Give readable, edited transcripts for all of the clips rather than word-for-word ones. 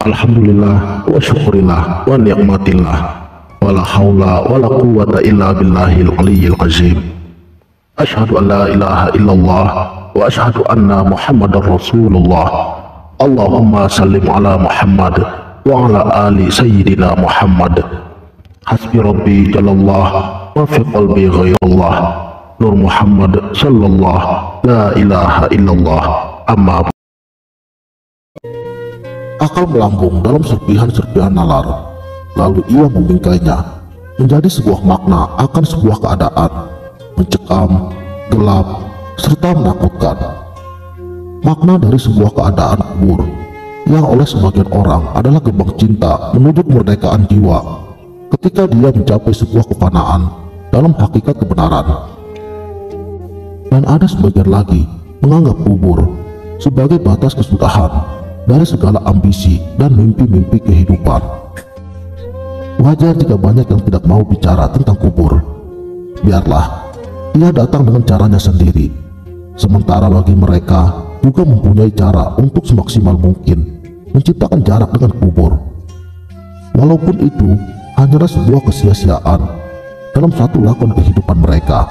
Alhamdulillah wa syukurillah wa ni'matillah wa la hawla wa la quwwata illa billahil aliyyil azim. Asyhadu an la ilaha illallah wa asyhadu anna Muhammadar Rasulullah. Allahumma sallim ala Muhammad wa ala ali sayyidina Muhammad. Hasbi rabbi jalallah wa fi qalbi ghairullah. Nur Muhammad sallallahu la ilaha illallah. Amma akal melambung dalam serpihan-serpihan nalar, lalu ia membingkainya menjadi sebuah makna akan sebuah keadaan mencekam, gelap, serta menakutkan. Makna dari sebuah keadaan kubur yang oleh sebagian orang adalah gerbang cinta menuju kemerdekaan jiwa ketika dia mencapai sebuah kefanaan dalam hakikat kebenaran. Dan ada sebagian lagi menganggap kubur sebagai batas kesudahan dari segala ambisi dan mimpi-mimpi kehidupan. Wajar jika banyak yang tidak mau bicara tentang kubur. Biarlah ia datang dengan caranya sendiri, sementara bagi mereka juga mempunyai cara untuk semaksimal mungkin menciptakan jarak dengan kubur, walaupun itu hanyalah sebuah kesia-siaan dalam satu lakon kehidupan mereka.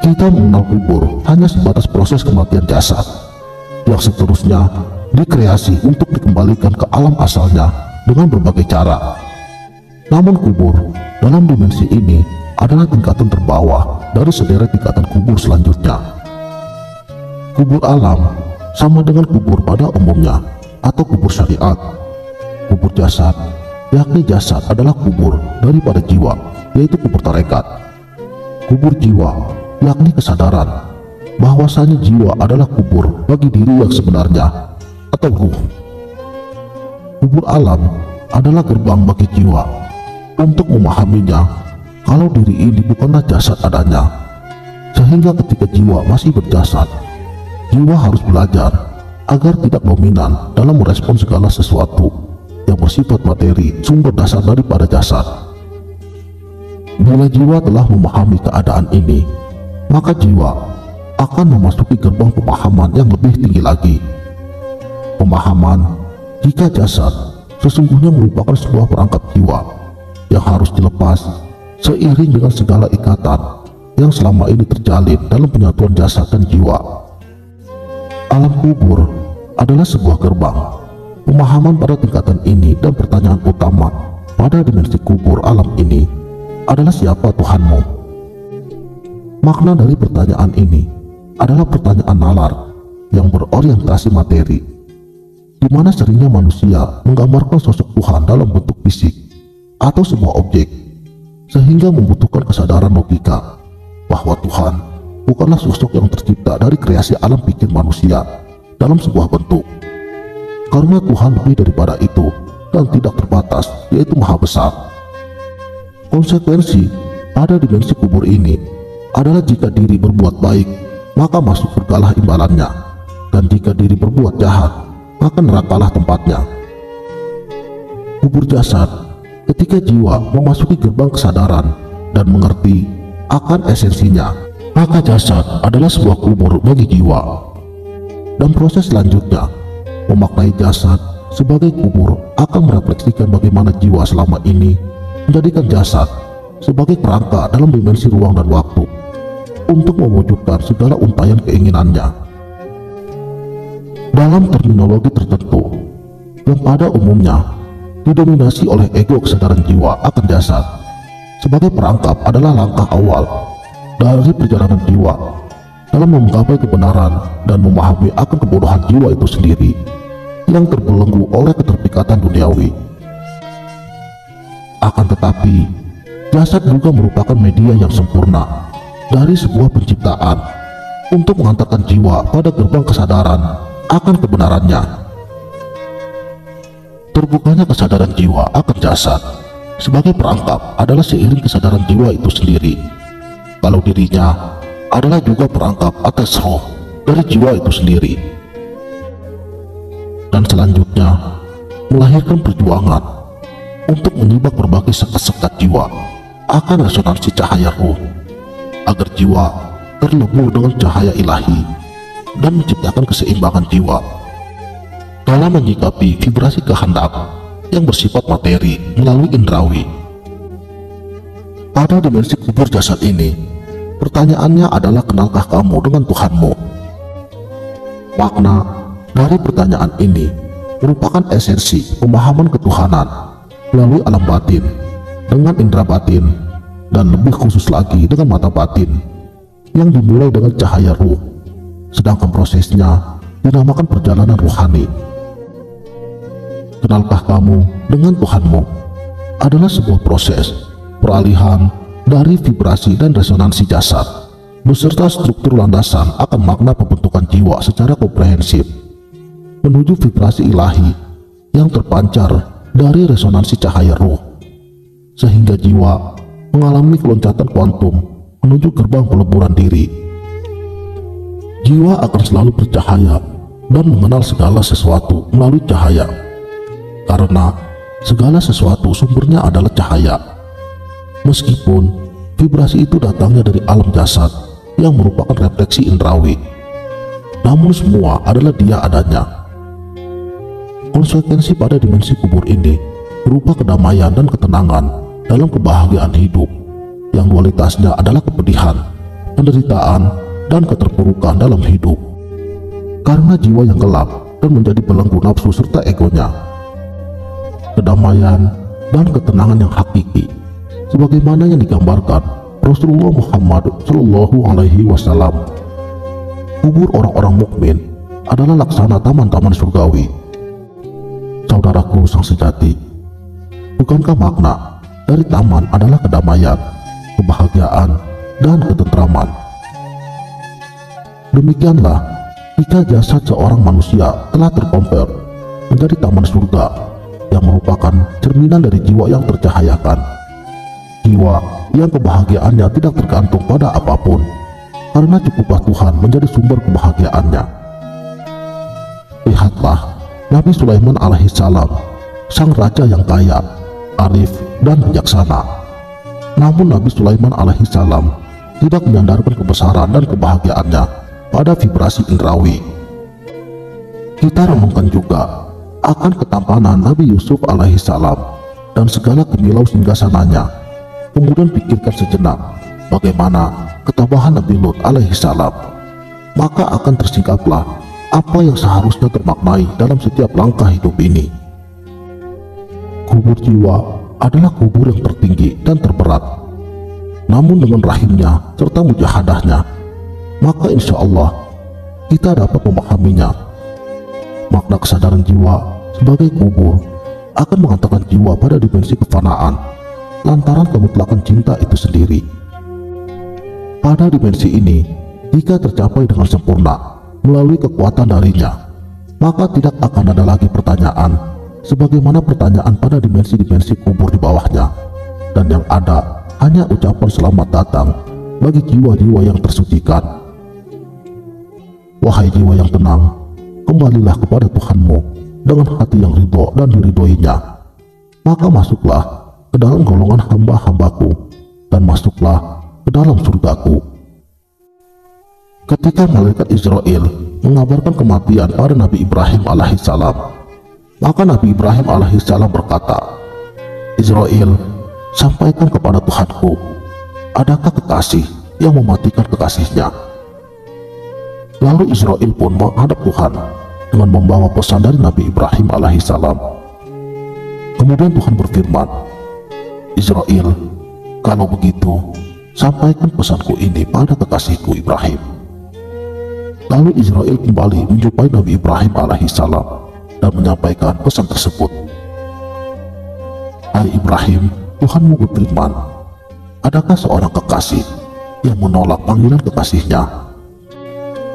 Kita mengenal kubur hanya sebatas proses kematian jasad yang seterusnya dikreasi untuk dikembalikan ke alam asalnya dengan berbagai cara. Namun kubur dalam dimensi ini adalah tingkatan terbawah dari sederet tingkatan kubur selanjutnya. Kubur alam sama dengan kubur pada umumnya atau kubur syariat. Kubur jasad, yakni jasad adalah kubur daripada jiwa, yaitu kubur tarekat. Kubur jiwa, yakni kesadaran bahwasanya jiwa adalah kubur bagi diri yang sebenarnya atau ruh. Kubur alam adalah gerbang bagi jiwa untuk memahaminya kalau diri ini bukanlah jasad adanya, sehingga ketika jiwa masih berjasad, jiwa harus belajar agar tidak dominan dalam merespon segala sesuatu yang bersifat materi sumber dasar daripada jasad. Bila jiwa telah memahami keadaan ini, maka jiwa akan memasuki gerbang pemahaman yang lebih tinggi lagi. Pemahaman jika jasad sesungguhnya merupakan sebuah perangkap jiwa yang harus dilepas seiring dengan segala ikatan yang selama ini terjalin dalam penyatuan jasad dan jiwa. Alam kubur adalah sebuah gerbang. Pemahaman pada tingkatan ini dan pertanyaan utama pada dimensi kubur alam ini adalah siapa Tuhanmu? Makna dari pertanyaan ini adalah pertanyaan nalar yang berorientasi materi, di mana seringnya manusia menggambarkan sosok Tuhan dalam bentuk fisik atau sebuah objek, sehingga membutuhkan kesadaran logika bahwa Tuhan bukanlah sosok yang tercipta dari kreasi alam pikir manusia dalam sebuah bentuk, karena Tuhan lebih daripada itu dan tidak terbatas, yaitu maha besar. Konsekuensi pada dimensi kubur ini adalah jika diri berbuat baik, maka masuk surgalah imbalannya, dan jika diri berbuat jahat, maka nerakalah tempatnya. Kubur jasad, ketika jiwa memasuki gerbang kesadaran dan mengerti akan esensinya, maka jasad adalah sebuah kubur bagi jiwa. Dan proses selanjutnya, memaknai jasad sebagai kubur akan merefleksikan bagaimana jiwa selama ini menjadikan jasad sebagai kerangka dalam dimensi ruang dan waktu untuk mewujudkan segala untayan keinginannya. Dalam terminologi tertentu yang pada umumnya didominasi oleh ego kesadaran jiwa akan jasad sebagai perangkap adalah langkah awal dari perjalanan jiwa dalam menggapai kebenaran dan memahami akan kebodohan jiwa itu sendiri yang terbelenggu oleh keterpikatan duniawi. Akan tetapi, jasad juga merupakan media yang sempurna dari sebuah penciptaan untuk mengantarkan jiwa pada gerbang kesadaran akan kebenarannya. Terbukanya kesadaran jiwa akan jasad sebagai perangkap adalah seiring kesadaran jiwa itu sendiri, kalau dirinya adalah juga perangkap atas roh dari jiwa itu sendiri. Dan selanjutnya melahirkan perjuangan untuk menyibak berbagai sekat-sekat jiwa akan resonansi cahaya ruh, agar jiwa terlebur dengan cahaya ilahi dan menciptakan keseimbangan jiwa. dalam menyikapi vibrasi kehendak yang bersifat materi melalui indrawi. Pada dimensi kubur jasad ini, pertanyaannya adalah, kenalkah kamu dengan Tuhanmu? Makna dari pertanyaan ini merupakan esensi pemahaman ketuhanan melalui alam batin dengan indera batin, dan lebih khusus lagi dengan mata batin yang dimulai dengan cahaya ruh, sedangkan prosesnya dinamakan perjalanan rohani. Kenalkah kamu dengan Tuhanmu adalah sebuah proses peralihan dari vibrasi dan resonansi jasad beserta struktur landasan akan makna pembentukan jiwa secara komprehensif menuju vibrasi ilahi yang terpancar dari resonansi cahaya ruh, sehingga jiwa mengalami keloncatan kuantum menuju gerbang peleburan diri. Jiwa akan selalu bercahaya dan mengenal segala sesuatu melalui cahaya, karena segala sesuatu sumbernya adalah cahaya. Meskipun vibrasi itu datangnya dari alam jasad yang merupakan refleksi indrawi, namun semua adalah dia adanya. Konsekuensi pada dimensi kubur ini berupa kedamaian dan ketenangan dalam kebahagiaan hidup, yang dualitasnya adalah kepedihan, penderitaan, dan keterpurukan dalam hidup, karena jiwa yang gelap dan menjadi belenggu nafsu serta egonya. Kedamaian dan ketenangan yang hakiki, sebagaimana yang digambarkan Rasulullah Muhammad Shallallahu Alaihi Wasallam. Kubur orang-orang mukmin adalah laksana taman-taman surgawi. Saudaraku sang sejati, bukankah makna dari taman adalah kedamaian, kebahagiaan, dan ketentraman? Demikianlah jika jasad seorang manusia telah terkonvert menjadi taman surga yang merupakan cerminan dari jiwa yang tercahayakan, jiwa yang kebahagiaannya tidak tergantung pada apapun, karena cukuplah Tuhan menjadi sumber kebahagiaannya. Lihatlah Nabi Sulaiman alaihissalam, sang raja yang kaya, arif, dan bijaksana. Namun Nabi Sulaiman alaihissalam tidak menyandarkan kebesaran dan kebahagiaannya pada vibrasi indrawi. Kita renungkan juga akan ketampanan Nabi Yusuf alaihissalam dan segala kemilau singgasananya. Kemudian pikirkan sejenak bagaimana ketabahan Nabi Lut alaihissalam, maka akan tersingkaplah apa yang seharusnya termaknai dalam setiap langkah hidup ini. Kubur jiwa adalah kubur yang tertinggi dan terberat, namun dengan rahimnya serta mujahadahnya, maka insya Allah kita dapat memahaminya. Makna kesadaran jiwa sebagai kubur akan mengantarkan jiwa pada dimensi kefanaan lantaran kemutlakan cinta itu sendiri. Pada dimensi ini, jika tercapai dengan sempurna melalui kekuatan darinya, maka tidak akan ada lagi pertanyaan sebagaimana pertanyaan pada dimensi-dimensi kubur di bawahnya, dan yang ada hanya ucapan selamat datang bagi jiwa-jiwa yang tersucikan. Wahai jiwa yang tenang, kembalilah kepada Tuhanmu dengan hati yang ridho dan diridhoinya, maka masuklah ke dalam golongan hamba-hambaku dan masuklah ke dalam surgaku. Ketika malaikat Israel mengabarkan kematian pada Nabi Ibrahim alaihissalam, maka Nabi Ibrahim alaihissalam berkata, Israel, sampaikan kepada Tuhanku, adakah kekasih yang mematikan kekasihnya? Lalu Israel pun menghadap Tuhan dengan membawa pesan dari Nabi Ibrahim alaihissalam. Kemudian Tuhan berfirman, Israel, kalau begitu, sampaikan pesanku ini pada kekasihku Ibrahim. Lalu Israel kembali menjumpai Nabi Ibrahim alaihissalam dan menyampaikan pesan tersebut. Hai Ibrahim, Tuhanmu berfirman, adakah seorang kekasih yang menolak panggilan kekasihnya?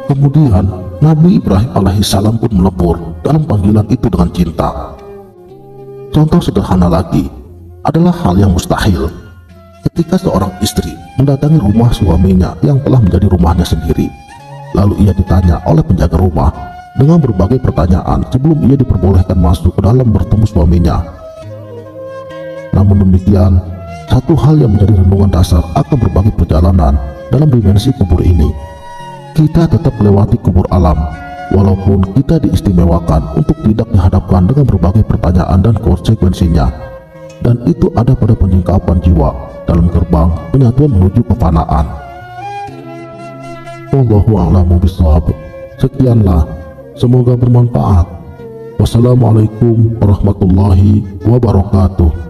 Kemudian Nabi Ibrahim alaihissalam pun melebur dalam panggilan itu dengan cinta. Contoh sederhana lagi adalah hal yang mustahil ketika seorang istri mendatangi rumah suaminya yang telah menjadi rumahnya sendiri. Lalu ia ditanya oleh penjaga rumah dengan berbagai pertanyaan sebelum ia diperbolehkan masuk ke dalam bertemu suaminya. Namun demikian, satu hal yang menjadi renungan dasar akan berbagai perjalanan dalam dimensi kubur ini. Kita tetap melewati kubur alam Walaupun kita diistimewakan untuk tidak dihadapkan dengan berbagai pertanyaan dan konsekuensinya, dan itu ada pada penyingkapan jiwa dalam gerbang penyatuan menuju kefanaan. Wallahu a'lamu bishawab. Sekianlah, semoga bermanfaat. Wassalamualaikum warahmatullahi wabarakatuh.